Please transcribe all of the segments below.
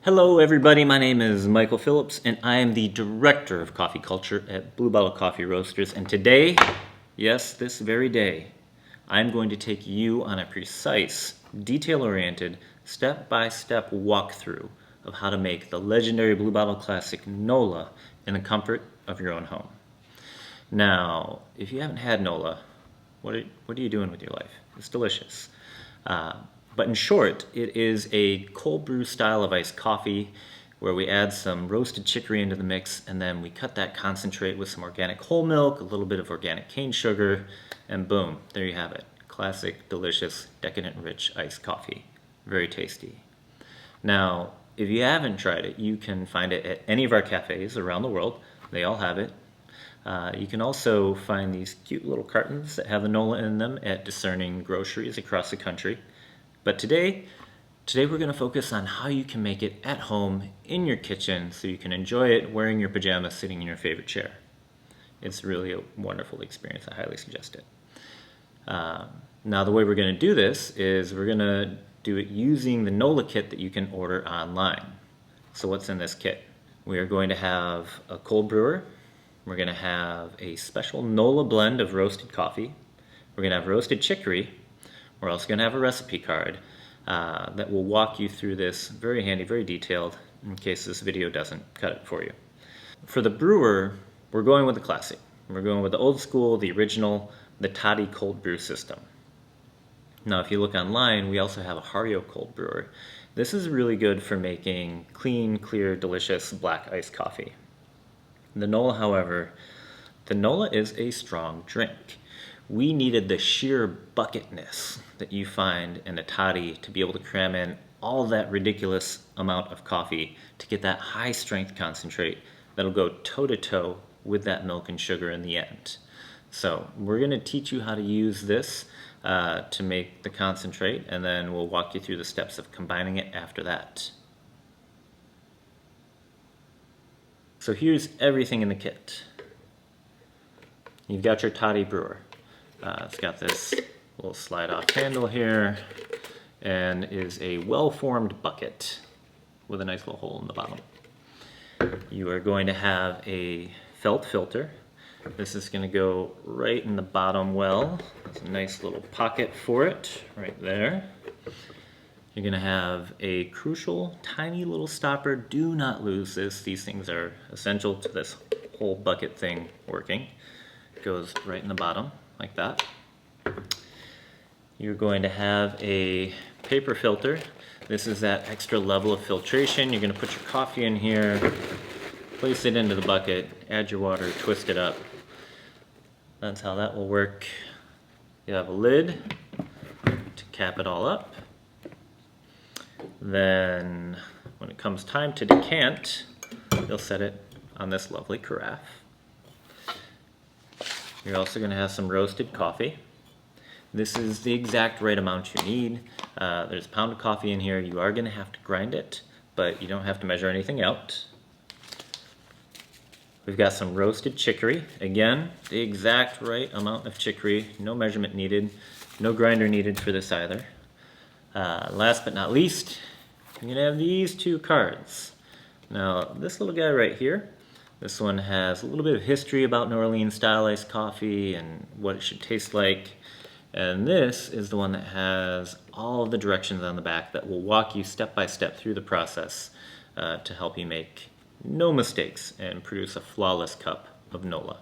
Hello everybody, my name is Michael Phillips and I am the Director of Coffee Culture at Blue Bottle Coffee Roasters, and today, yes, this very day, I'm going to take you on a precise, detail-oriented, step-by-step walkthrough of how to make the legendary Blue Bottle Classic NOLA in the comfort of your own home. Now, if you haven't had NOLA, what are you doing with your life? It's delicious. But in short, it is a cold brew style of iced coffee where we add some roasted chicory into the mix, and then we cut that concentrate with some organic whole milk, a little bit of organic cane sugar, and boom, there you have it. Classic, delicious, decadent, rich iced coffee. Very tasty. Now, if you haven't tried it, you can find it at any of our cafes around the world. They all have it. You can also find these cute little cartons that have the NOLA in them at discerning groceries across the country. But today we're going to focus on how you can make it at home in your kitchen so you can enjoy it wearing your pajamas sitting in your favorite chair. It's really a wonderful experience. I highly suggest it. Now the way we're going to do this is we're going to do it using the NOLA kit that you can order online. So what's in this kit? We are going to have a cold brewer. We're going to have a special NOLA blend of roasted coffee. We're going to have roasted chicory. We're also going to have a recipe card that will walk you through this, very handy, very detailed, in case this video doesn't cut it for you. For the brewer, we're going with the classic. We're going with the old school, the original, the Toddy Cold Brew System. Now if you look online, we also have a Hario cold brewer. This is really good for making clean, clear, delicious black iced coffee. The NOLA, however, the NOLA is a strong drink. We needed the sheer bucketness that you find in a toddy to be able to cram in all that ridiculous amount of coffee to get that high strength concentrate that'll go toe to toe with that milk and sugar in the end. So we're going to teach you how to use this to make the concentrate, and then we'll walk you through the steps of combining it after that. So here's everything in the kit. You've got your toddy brewer. It's got this little slide off handle here and is a well-formed bucket with a nice little hole in the bottom. You are going to have a felt filter. This is going to go right in the bottom well. There's a nice little pocket for it right there. You're going to have a crucial tiny little stopper. Do not lose this. These things are essential to this whole bucket thing working. It goes right in the bottom like that. You're going to have a paper filter. This is that extra level of filtration. You're going to put your coffee in here, place it into the bucket, add your water, twist it up. That's how that will work. You have a lid to cap it all up. Then when it comes time to decant, you'll set it on this lovely carafe. You're also going to have some roasted coffee. This is the exact right amount you need. There's a pound of coffee in here. You are going to have to grind it, but you don't have to measure anything out. We've got some roasted chicory. Again, the exact right amount of chicory. No measurement needed. No grinder needed for this either. Last but not least, you're going to have these two cards. Now, this little guy right here, this one has a little bit of history about New Orleans style iced coffee and what it should taste like. And this is the one that has all of the directions on the back that will walk you step by step through the process to help you make no mistakes and produce a flawless cup of NOLA.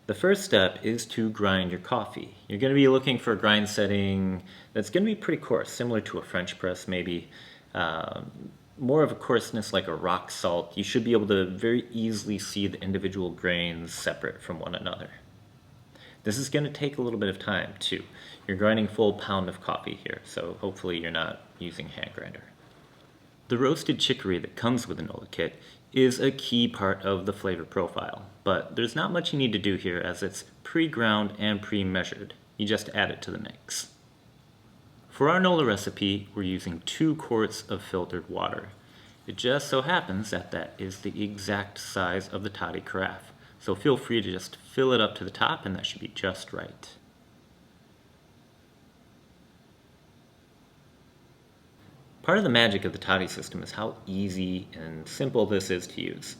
The first step is to grind your coffee. You're going to be looking for a grind setting that's going to be pretty coarse, similar to a French press maybe. More of a coarseness like a rock salt. You should be able to very easily see the individual grains separate from one another. This is going to take a little bit of time too. You're grinding a full pound of coffee here, so hopefully you're not using hand grinder. The roasted chicory that comes with the NOLA kit is a key part of the flavor profile, but there's not much you need to do here as it's pre-ground and pre-measured. You just add it to the mix. For our NOLA recipe, we're using 2 quarts of filtered water. It just so happens that that is the exact size of the toddy carafe, so feel free to just fill it up to the top and that should be just right. Part of the magic of the Toddy system is how easy and simple this is to use.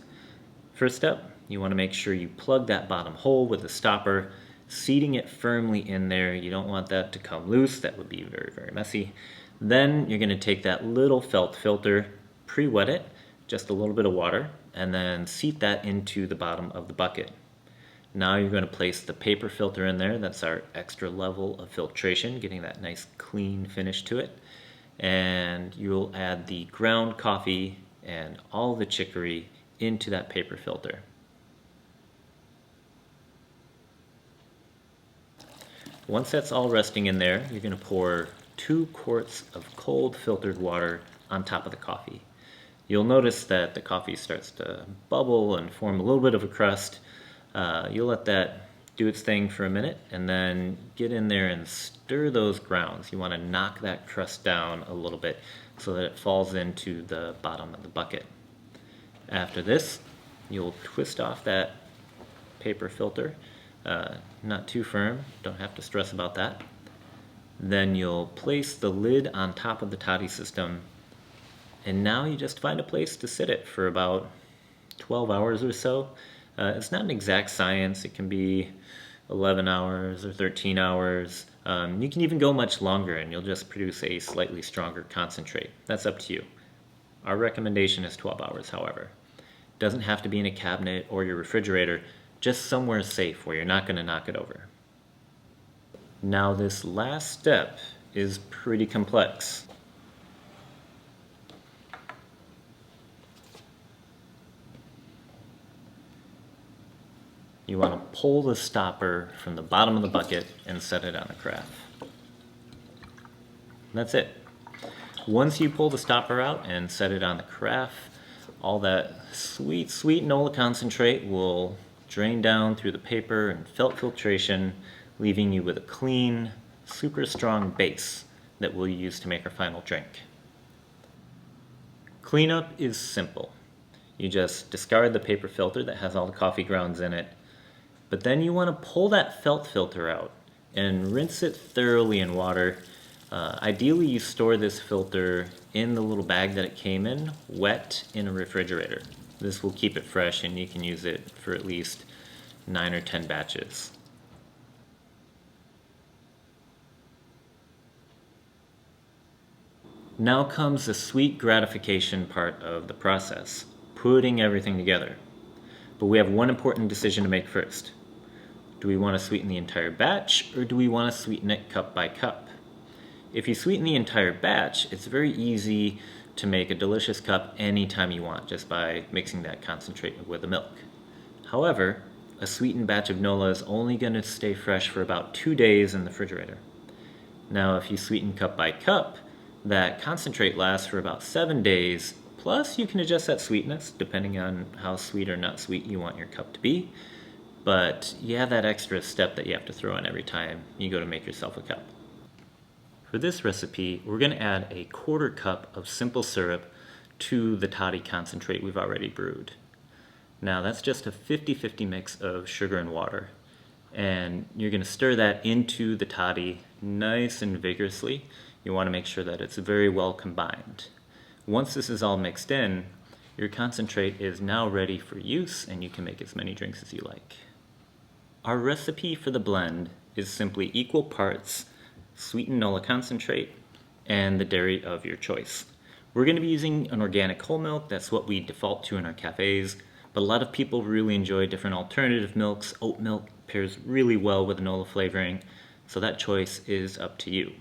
First step, you want to make sure you plug that bottom hole with a stopper, seating it firmly in there. You don't want that to come loose. That would be very, very messy. Then you're going to take that little felt filter, pre-wet it, just a little bit of water, and then seat that into the bottom of the bucket. Now you're going to place the paper filter in there. That's our extra level of filtration, getting that nice clean finish to it. And you'll add the ground coffee and all the chicory into that paper filter. Once that's all resting in there, you're going to pour 2 quarts of cold filtered water on top of the coffee. You'll notice that the coffee starts to bubble and form a little bit of a crust. You'll let that do its thing for a minute and then get in there and stir those grounds. You want to knock that crust down a little bit so that it falls into the bottom of the bucket. After this, you'll twist off that paper filter, not too firm, don't have to stress about that. Then you'll place the lid on top of the Toddy system, and now you just find a place to sit it for about 12 hours or so. It's not an exact science. It can be 11 hours or 13 hours. You can even go much longer and you'll just produce a slightly stronger concentrate. That's up to you. Our recommendation is 12 hours, however. It doesn't have to be in a cabinet or your refrigerator, just somewhere safe where you're not going to knock it over. Now this last step is pretty complex. You want to pull the stopper from the bottom of the bucket and set it on a carafe. That's it. Once you pull the stopper out and set it on the carafe, all that sweet, sweet NOLA concentrate will drain down through the paper and felt filtration, leaving you with a clean, super strong base that we'll use to make our final drink. Cleanup is simple. You just discard the paper filter that has all the coffee grounds in it, but then you want to pull that felt filter out and rinse it thoroughly in water. Ideally, you store this filter in the little bag that it came in, wet in a refrigerator. This will keep it fresh and you can use it for at least 9 or 10 batches. Now comes the sweet gratification part of the process, putting everything together. But we have one important decision to make first. Do we want to sweeten the entire batch, or do we want to sweeten it cup by cup? If you sweeten the entire batch, it's very easy to make a delicious cup anytime you want, just by mixing that concentrate with the milk. However, a sweetened batch of NOLA is only going to stay fresh for about 2 days in the refrigerator. Now, if you sweeten cup by cup, that concentrate lasts for about 7 days, plus you can adjust that sweetness depending on how sweet or not sweet you want your cup to be. But you have that extra step that you have to throw in every time you go to make yourself a cup. For this recipe, we're going to add a 1/4 cup of simple syrup to the toddy concentrate we've already brewed. Now that's just a 50-50 mix of sugar and water. And you're going to stir that into the toddy nice and vigorously. You want to make sure that it's very well combined. Once this is all mixed in, your concentrate is now ready for use and you can make as many drinks as you like. Our recipe for the blend is simply equal parts sweetened NOLA concentrate and the dairy of your choice. We're going to be using an organic whole milk. That's what we default to in our cafes, but a lot of people really enjoy different alternative milks. Oat milk pairs really well with the NOLA flavoring, so that choice is up to you.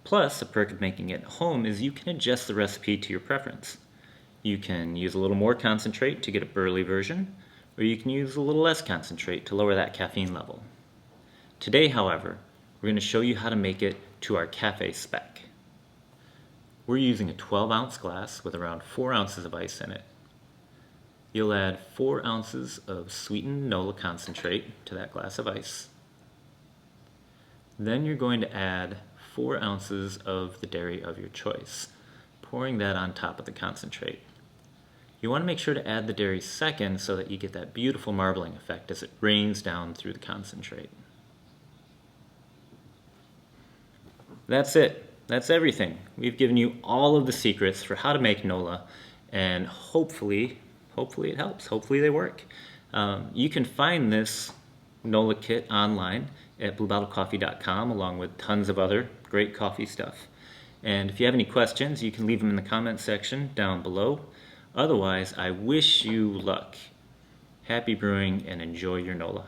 Plus, a perk of making it at home is you can adjust the recipe to your preference. You can use a little more concentrate to get a burly version, or you can use a little less concentrate to lower that caffeine level. Today, however, we're going to show you how to make it to our cafe spec. We're using a 12-ounce glass with around 4 ounces of ice in it. You'll add 4 ounces of sweetened NOLA concentrate to that glass of ice. Then you're going to add 4 ounces of the dairy of your choice, pouring that on top of the concentrate. You want to make sure to add the dairy second so that you get that beautiful marbling effect as it rains down through the concentrate. That's it. that's everything. We've given you all of the secrets for how to make NOLA, and hopefully it helps. Hopefully they work. You can find this NOLA kit online at bluebottlecoffee.com along with tons of other great coffee stuff. And if you have any questions, you can leave them in the comment section down below. Otherwise, I wish you luck. Happy brewing and enjoy your NOLA.